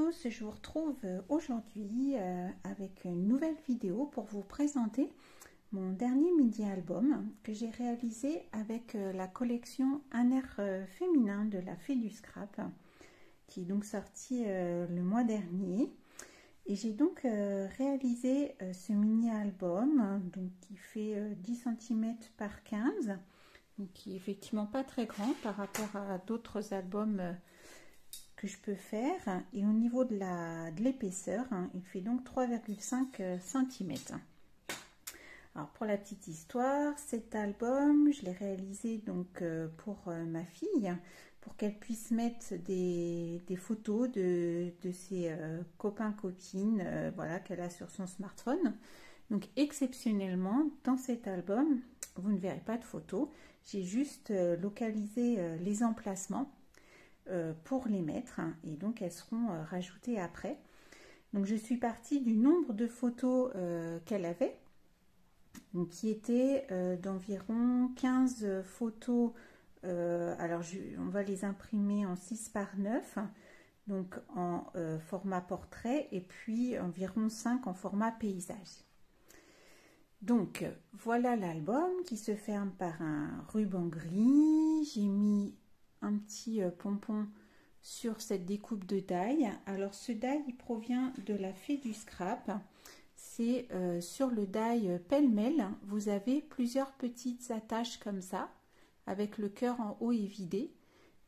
tous, je vous retrouve aujourd'hui avec une nouvelle vidéo pour vous présenter mon dernier midi album que j'ai réalisé avec la collection Un air féminin de la Fée du Scrap qui est donc sortie le mois dernier. Et j'ai donc réalisé ce mini album donc, qui fait 10 cm par 15, donc qui est effectivement pas très grand par rapport à d'autres albums que je peux faire. Et au niveau de l'épaisseur, il fait donc 3,5 cm. Alors pour la petite histoire, cet album, je l'ai réalisé donc pour ma fille, pour qu'elle puisse mettre des photos de ses copains, copines, voilà, qu'elle a sur son smartphone. Donc exceptionnellement, dans cet album, vous ne verrez pas de photos. J'ai juste localisé les emplacements pour les mettre, et donc elles seront rajoutées après. Donc je suis partie du nombre de photos qu'elle avait, donc, qui était d'environ 15 photos. Alors on va les imprimer en 6 par 9, donc en format portrait, et puis environ 5 en format paysage. Donc voilà l'album qui se ferme par un ruban gris. J'ai mis un petit pompon sur cette découpe de die. Alors ce die il provient de la Fée du Scrap. C'est sur le die pêle-mêle, vous avez plusieurs petites attaches comme ça, avec le cœur en haut et vidé.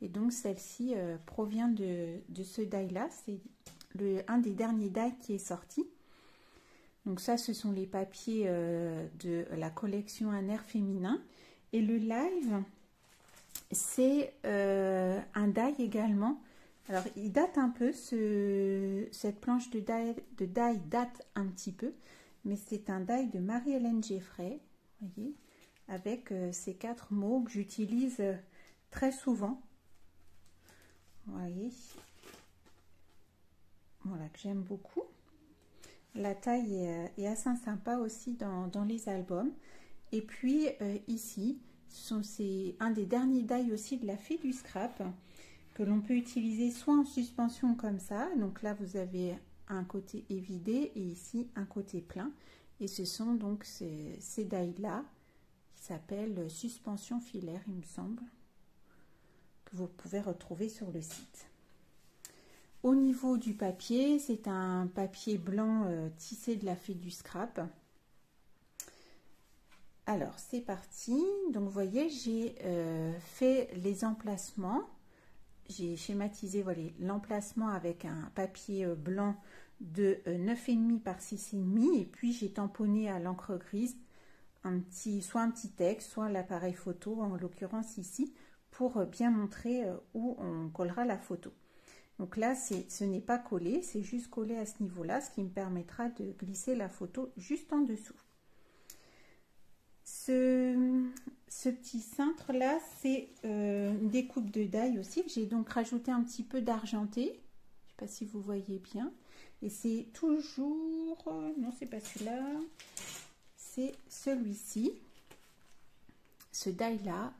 Et donc celle-ci provient de ce die là. C'est un des derniers die qui est sorti. Donc ça, ce sont les papiers de la collection Un air féminin. Et le live, c'est un die également. Alors il date un peu, cette planche de die date un petit peu, mais c'est un die de Marie-Hélène Geffray, voyez, avec ces 4 mots que j'utilise très souvent. Vous voyez, voilà, que j'aime beaucoup. La taille est assez sympa aussi dans les albums. Et puis ici, c'est un des derniers die aussi de la Fée du Scrap que l'on peut utiliser soit en suspension comme ça. Donc là, vous avez un côté évidé et ici un côté plein. Et ce sont donc ces die-là qui s'appellent suspension filaire, il me semble, que vous pouvez retrouver sur le site. Au niveau du papier, c'est un papier blanc tissé de la Fée du Scrap. Alors, c'est parti. Donc, vous voyez, j'ai fait les emplacements. J'ai schématisé voilà, l'emplacement avec un papier blanc de 9,5 par 6,5. Et puis, j'ai tamponné à l'encre grise soit un petit texte, soit l'appareil photo, en l'occurrence ici, pour bien montrer où on collera la photo. Donc là, ce n'est pas collé, c'est juste collé à ce niveau-là, ce qui me permettra de glisser la photo juste en dessous. Ce petit cintre là, c'est une découpe de die aussi. J'ai donc rajouté un petit peu d'argenté. Je ne sais pas si vous voyez bien. Et c'est toujours... non, c'est pas celui-là. C'est celui-ci. Ce die là.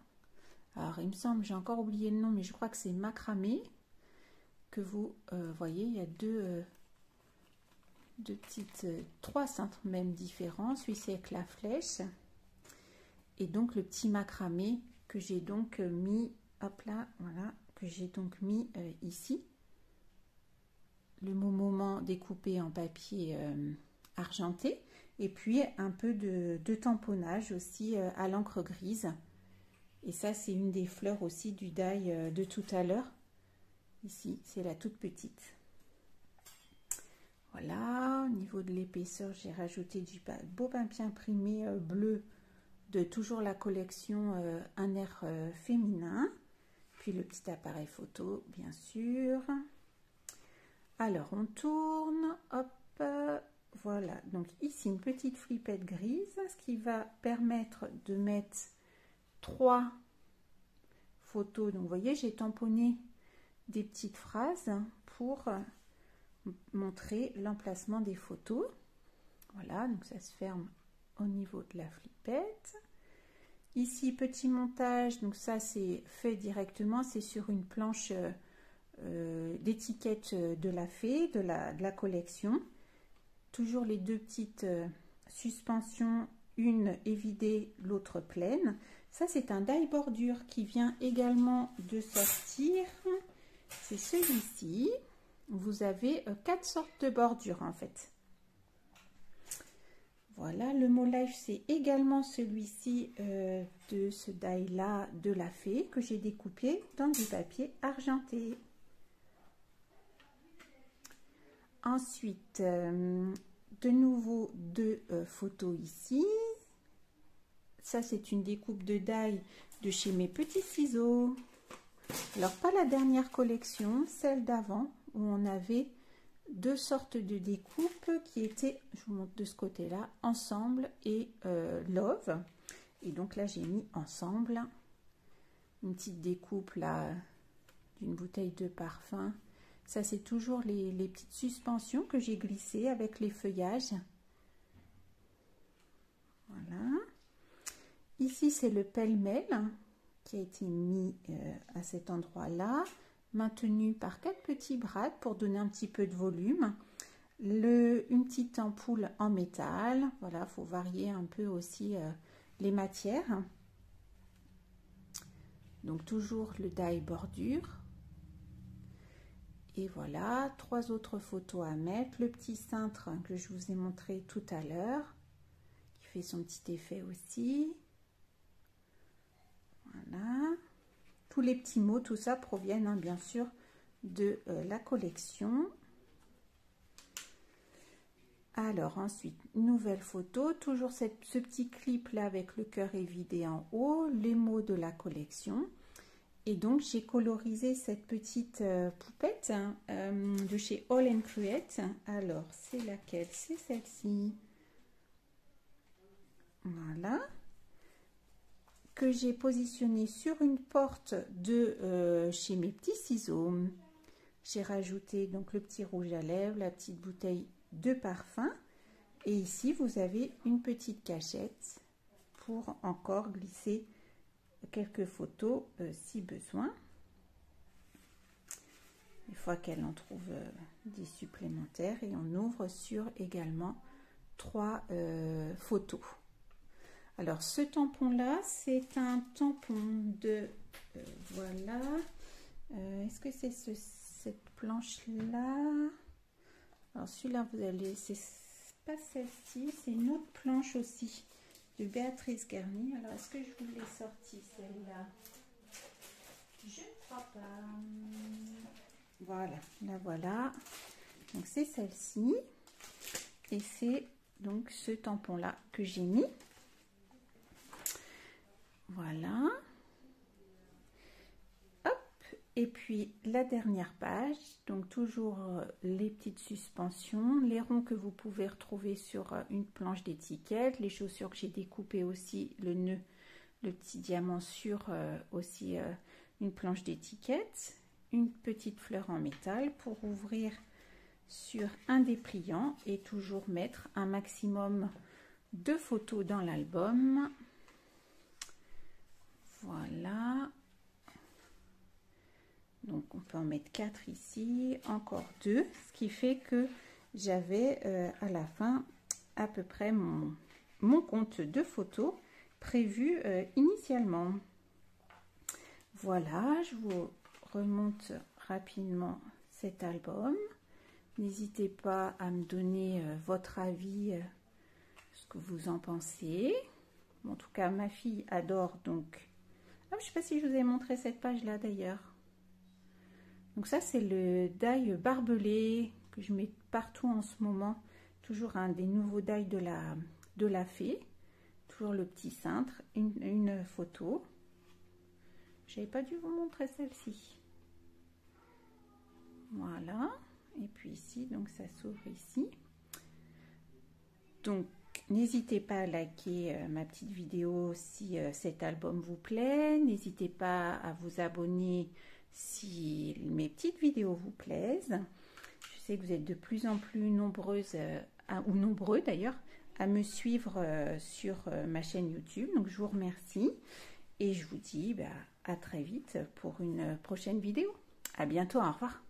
Alors, il me semble, j'ai encore oublié le nom, mais je crois que c'est macramé. Que vous voyez, il y a deux petites, 3 cintres même différents. Celui-ci avec la flèche. Et donc le petit macramé que j'ai donc mis, hop là, voilà, que j'ai donc mis ici. Le moment découpé en papier argenté. Et puis un peu de tamponnage aussi à l'encre grise. Et ça, c'est une des fleurs aussi du die de tout à l'heure. Ici, c'est la toute petite. Voilà, au niveau de l'épaisseur, j'ai rajouté du beau papier imprimé bleu de toujours la collection Un air féminin. Puis le petit appareil photo, bien sûr. Alors, on tourne, hop, voilà. Donc ici, une petite flippette grise, ce qui va permettre de mettre 3 photos. Donc, vous voyez, j'ai tamponné des petites phrases pour montrer l'emplacement des photos. Voilà, donc ça se ferme au niveau de la flippette. Ici, petit montage, donc ça c'est fait directement, c'est sur une planche d'étiquettes de la fée, de la collection. Toujours les deux petites suspensions, une évidée, l'autre pleine. Ça, c'est un die bordure qui vient également de sortir. C'est celui-ci. Vous avez 4 sortes de bordures en fait. Voilà, le mot life, c'est également celui-ci de ce die-là de la fée que j'ai découpé dans du papier argenté. Ensuite, de nouveau deux photos ici. Ça, c'est une découpe de die de chez Mes Petits Ciseaux. Alors, pas la dernière collection, celle d'avant, où on avait deux sortes de découpes qui étaient, je vous montre de ce côté-là, ensemble et love. Et donc là, j'ai mis ensemble une petite découpe là d'une bouteille de parfum. Ça, c'est toujours les petites suspensions que j'ai glissées avec les feuillages. Voilà. Ici, c'est le pêle-mêle qui a été mis à cet endroit-là, maintenu par 4 petits brades pour donner un petit peu de volume. Une petite ampoule en métal. Voilà, il faut varier un peu aussi les matières. Donc, toujours le die bordure. Et voilà, 3 autres photos à mettre. Le petit cintre que je vous ai montré tout à l'heure, qui fait son petit effet aussi. Voilà. Tous les petits mots, tout ça proviennent hein, bien sûr de la collection. Alors ensuite, nouvelle photo, toujours ce petit clip là avec le cœur évidé en haut, les mots de la collection. Et donc, j'ai colorisé cette petite poupette hein, de chez All and Create. Alors, c'est laquelle? C'est celle-ci. Voilà. Que j'ai positionnée sur une porte de chez Mes Petits Ciseaux. J'ai rajouté donc le petit rouge à lèvres, la petite bouteille de parfum. Et ici, vous avez une petite cachette pour encore glisser quelques photos si besoin. Une fois qu'elle en trouve des supplémentaires, et on ouvre sur également 3 photos. Alors ce tampon là, c'est un tampon de voilà. Est-ce que c'est cette planche là? Alors celui-là, vous allez, c'est pas celle-ci, c'est une autre planche aussi de Béatrice Garnier. Alors, est-ce que je vous l'ai sortie, celle-là? Je ne crois pas. Voilà, la voilà. Donc, c'est celle-ci. Et c'est donc ce tampon-là que j'ai mis. Voilà. Hop. Et puis, la dernière page. Donc, toujours les petites suspensions. Les ronds que vous pouvez retrouver sur une planche d'étiquette. Les chaussures que j'ai découpées aussi. Le nœud, le petit diamant sur aussi une planche d'étiquette. Une petite fleur en métal pour ouvrir sur un dépliant. Et toujours mettre un maximum de photos dans l'album. Voilà. Donc on peut en mettre 4 ici, encore 2, ce qui fait que j'avais à la fin à peu près mon compte de photos prévu initialement. Voilà, je vous remonte rapidement cet album. N'hésitez pas à me donner votre avis, ce que vous en pensez. En tout cas, ma fille adore donc. Ah, je ne sais pas si je vous ai montré cette page là d'ailleurs. Donc ça, c'est le die barbelé que je mets partout en ce moment. Toujours un des nouveaux die de la fée. Toujours le petit cintre, une photo. Je n'avais pas dû vous montrer celle-ci. Voilà. Et puis ici, donc ça s'ouvre ici. Donc, n'hésitez pas à liker ma petite vidéo si cet album vous plaît. N'hésitez pas à vous abonner si mes petites vidéos vous plaisent. Je sais que vous êtes de plus en plus nombreuses, ou nombreux d'ailleurs, à me suivre sur ma chaîne YouTube. Donc je vous remercie et je vous dis à très vite pour une prochaine vidéo. À bientôt, au revoir.